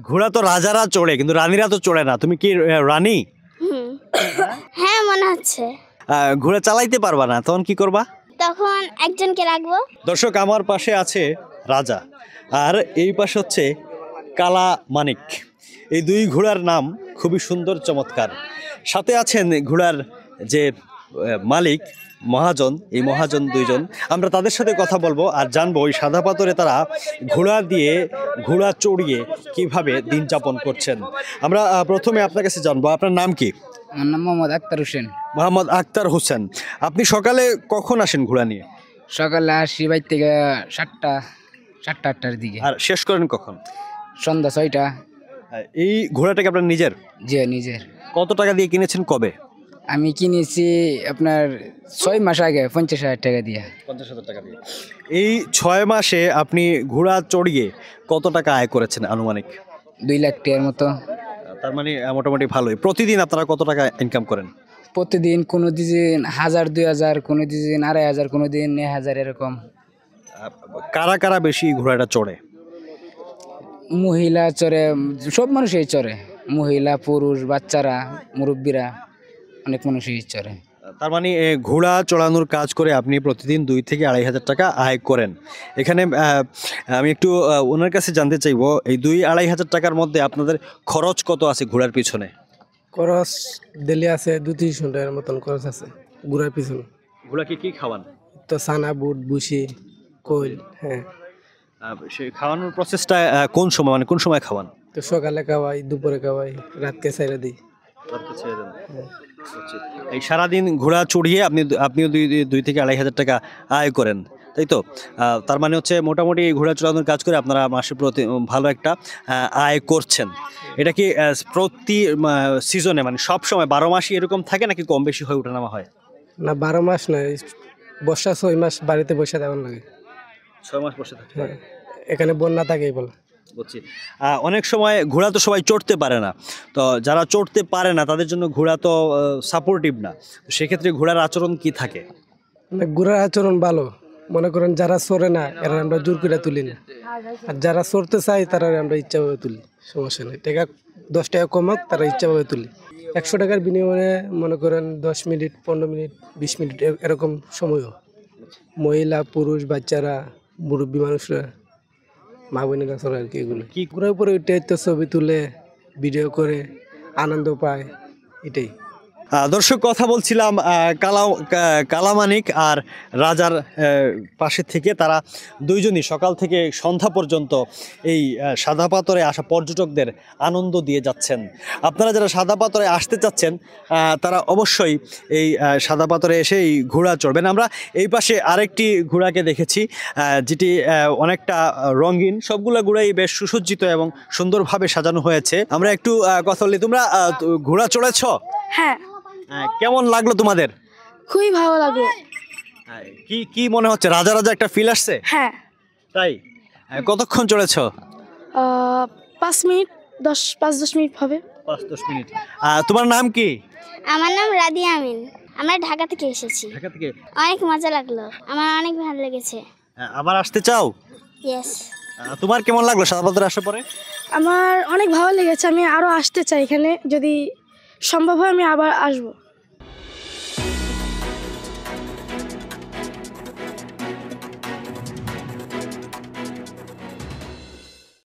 ঘোড়া তো রাজারা চড়ে, কিন্তু রানীরা তো চড়ে না। তুমি কি রানী? হ্যাঁ মনে হচ্ছে। ঘোড়া চালাইতে পারবা না, তখন কি করবা? তখন একজনকে রাখবো। দর্শক, আমার পাশে আছে রাজা, আর এই পাশে হচ্ছে কালা মানিক। এই দুই ঘোড়ার নাম খুবই সুন্দর, চমৎকার। সাথে আছেন ঘোড়ার যে মালিক, মহাজন। এই মহাজন দুইজন, আমরা তাদের সাথে কথা বলবো আর জানবো ওই সাদা পাথরে তারা ঘোড়া চড়িয়ে কিভাবে দিন যাপন করছেন। আমরা প্রথমে আপনার কাছে জানবো, আপনার নাম কি? আমার নাম মোহাম্মদ আক্তার হোসেন। মোহাম্মদ আক্তার হোসেন, আপনি সকালে কখন আসেন ঘোড়া নিয়ে? সকালে আসি বাইর থেকে 7টা-8টার দিকে। আর শেষ করেন কখন? সন্ধ্যা 6টা। এই ঘোড়াটাকে আপনার নিজের? যে নিজের। কত টাকা দিয়ে কিনেছেন, কবে? আমি কিনেছি আপনার 6 মাস আগে 50,000 টাকা দিয়ে। 50,000 টাকা দিয়ে। এই 6 মাসে আপনি ঘোড়া চড়িয়ে কত টাকা আয় করেছেন আনুমানিক? 2 লাখ টাকার মতো। তার মানে মোটামুটি ভালোই। প্রতিদিন আপনারা কত টাকা ইনকাম করেন? প্রতিদিন কোনো দিন 1000-2000, কোনো দিন 2500, কোনো দিন 1000, এরকম। কারা কারা বেশি ঘোড়াটা চড়ে? মহিলা চড়ে, সব মানুষই চড়ে। মহিলা, পুরুষ, বাচ্চারা, মুরব্বীরা, অনেক মানুষই চড়ে। তার মানে ঘোড়া চড়ানোর কাজ করে আপনি প্রতিদিন 2 থেকে 2,500 টাকা আয় করেন। এখানে আমি একটু ওনার কাছে জানতে চাইবো, এই 2-2,500 টাকার মধ্যে আপনাদের খরচ কত আছে ঘোড়ার পিছনে? খরচ দিলে আছে 200-300 টাকার মতন খরচ আছে ঘোড়ার পিছনে। ঘোড়াকে কি খাওয়ান? তো সানা, বুট, বুসি, কোল। হ্যাঁ, সেই খাওয়ানোর প্রসেসটা কোন সময়, মানে কোন সময় খাওয়ান? তো সকালে খাওয়াই, দুপুরে খাওয়াই, রাতকে ছেড়ে দিই। এই সারাদিন ঘোড়া চড়িয়ে আপনিও 2 থেকে 2,500 টাকা আয় করেন, তাই তো? তার মানে হচ্ছে মোটামুটি ঘোড়া চড়ানোর কাজ করে আপনারা মাসে প্রতি ভালো একটা আয় করছেন। এটা কি প্রতি সিজনে, মানে সব সময় 12 মাসই এরকম থাকে, নাকি কম বেশি হয়ে ওঠানামা হয়? না, 12 মাস নয়, বর্ষা 6 মাস বাড়িতে বসে থাকুন লাগে। 6 মাস বসে থাকে? হ্যাঁ, এখানে বন্যা থাকে বলে। বুঝছি। অনেক সময় ঘোড়া তো সবাই চড়তে পারে না, তো যারা চড়তে পারে না তাদের জন্য ঘোড়া তো সাপোর্টিভ না, তো সেক্ষেত্রে ঘোড়ার আচরণ কি থাকে? মানে ঘোড়ার আচরণ ভালো। মনে করেন যারা চড়ে না এরা আমরা জোর করে তুলি না, আর যারা চড়তে চাই তারা আমরা ইচ্ছাভাবে তুলি, সমস্যা নেই। টাকা 10 টাকা কমাক, তারা ইচ্ছাভাবে তুলি। 100 টাকার বিনিময়ে মনে করেন 10 মিনিট, 15 মিনিট, 20 মিনিট এরকম সময়ও। মহিলা, পুরুষ, বাচ্চারা, মুরব্বী মানুষরা, মা বোনেরা চড়ে আর কি। এগুলো কি ঘোরার উপরে ওইটাই তো ছবি তুলে ভিডিও করে আনন্দ পায়, এটাই। দর্শক, কথা বলছিলাম কালামানিক আর রাজার পাশে থেকে। তারা দুইজনই সকাল থেকে সন্ধ্যা পর্যন্ত এই সাদা পাথরে আসা পর্যটকদের আনন্দ দিয়ে যাচ্ছেন। আপনারা যারা সাদা পাথরে আসতে চাচ্ছেন তারা অবশ্যই এই সাদা পাথরে এসে এই ঘোড়া চড়বেন। আমরা এই পাশে আরেকটি ঘোড়াকে দেখেছি, যেটি অনেকটা রঙিন। সবগুলো ঘোড়াই বেশ সুসজ্জিত এবং সুন্দরভাবে সাজানো হয়েছে। আমরা একটু কথা বলি। তোমরা ঘোড়া চড়েছ? হ্যাঁ। কেমন লাগলো তোমাদের? খুবই ভালো লাগলো। কি কি মনে হচ্ছে, রাজা রাজা একটা ফিল আসছে? হ্যাঁ। তাই? কতক্ষণ চড়েছ? 5 মিনিট, 5-10 মিনিট হবে। 5-10 মিনিট। তোমার নাম কি? আমার নাম রাদিয়া আমিন। আমরা ঢাকা থেকে এসেছি। ঢাকা থেকে? অনেক মজা লাগলো, আমার অনেক ভালো লেগেছে। আবার আসতে চাও? ইয়েস। তোমার কেমন লাগলো সাদা পাথরে আসার পরে? আমার অনেক ভালো লেগেছে, আমি আরো আসতে চাই এখানে, যদি সম্ভব হয় আমি আবার আসবো।